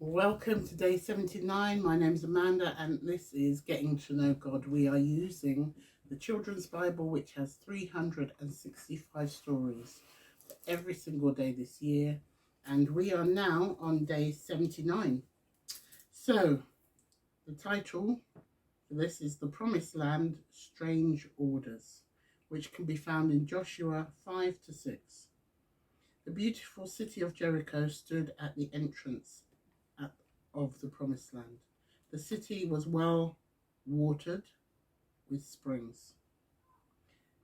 Welcome to day 79. My name's Amanda and this is Getting to Know God. We are using the Children's Bible, which has 365 stories for every single day this year, and we are now on day 79. So the title for this is The Promised Land, Strange Orders, which can be found in Joshua 5-6. The beautiful city of Jericho stood at the entrance of the Promised Land. The city was well watered with springs.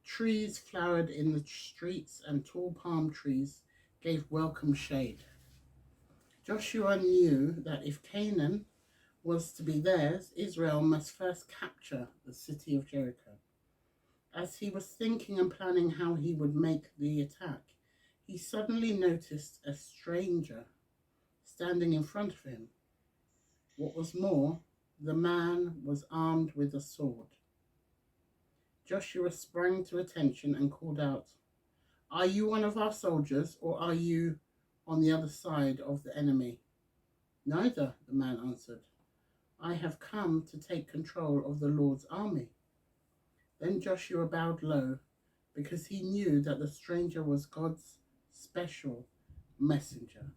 Trees flowered in the streets and tall palm trees gave welcome shade. Joshua knew that if Canaan was to be theirs, Israel must first capture the city of Jericho. As he was thinking and planning how he would make the attack, he suddenly noticed a stranger standing in front of him. What was more, the man was armed with a sword. Joshua sprang to attention and called out, "Are you one of our soldiers, or are you on the other side of the enemy?" "Neither," the man answered. "I have come to take control of the Lord's army." Then Joshua bowed low, because he knew that the stranger was God's special messenger.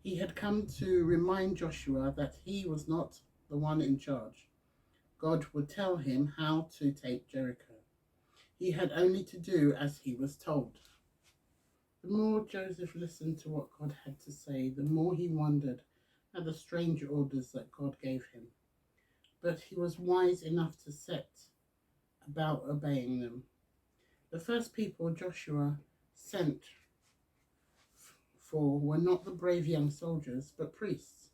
He had come to remind Joshua that he was not the one in charge. God would tell him how to take Jericho. He had only to do as he was told. The more Joseph listened to what God had to say, the more he wondered at the strange orders that God gave him. But he was wise enough to set about obeying them. The first people Joshua sent for were not the brave young soldiers, but priests.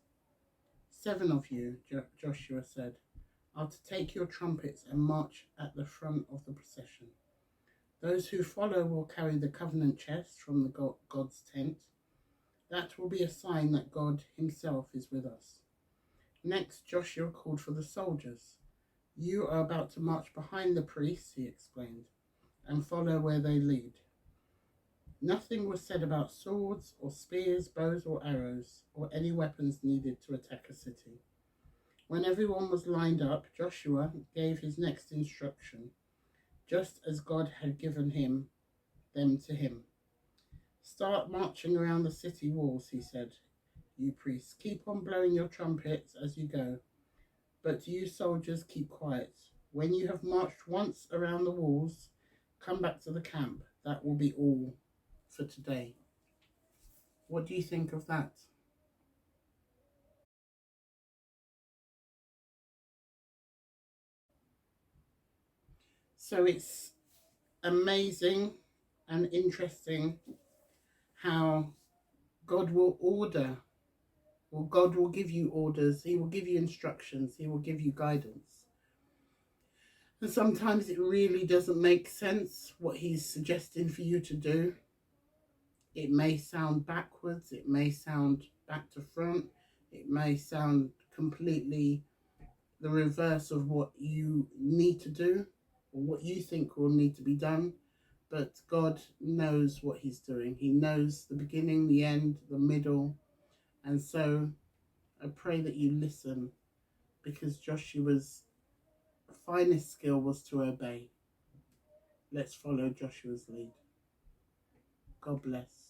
"7 of you," Joshua said, "are to take your trumpets and march at the front of the procession. Those who follow will carry the covenant chest from the God's tent. That will be a sign that God himself is with us." Next, Joshua called for the soldiers. "You are about to march behind the priests," he explained, "and follow where they lead." Nothing was said about swords or spears, bows or arrows, or any weapons needed to attack a city. When everyone was lined up, Joshua gave his next instruction, just as God had given them to him. "Start marching around the city walls," he said. "You priests, keep on blowing your trumpets as you go, but you soldiers keep quiet. When you have marched once around the walls, come back to the camp. That will be all for today." What do you think of that? So it's amazing and interesting how God will order, or God will give you orders, he will give you instructions, he will give you guidance. And sometimes it really doesn't make sense what he's suggesting for you to do. It may sound backwards, it may sound back to front, it may sound completely the reverse of what you need to do or what you think will need to be done. But God knows what he's doing. He knows the beginning, the end, the middle. And so I pray that you listen, because Joshua's finest skill was to obey. Let's follow Joshua's lead. God bless.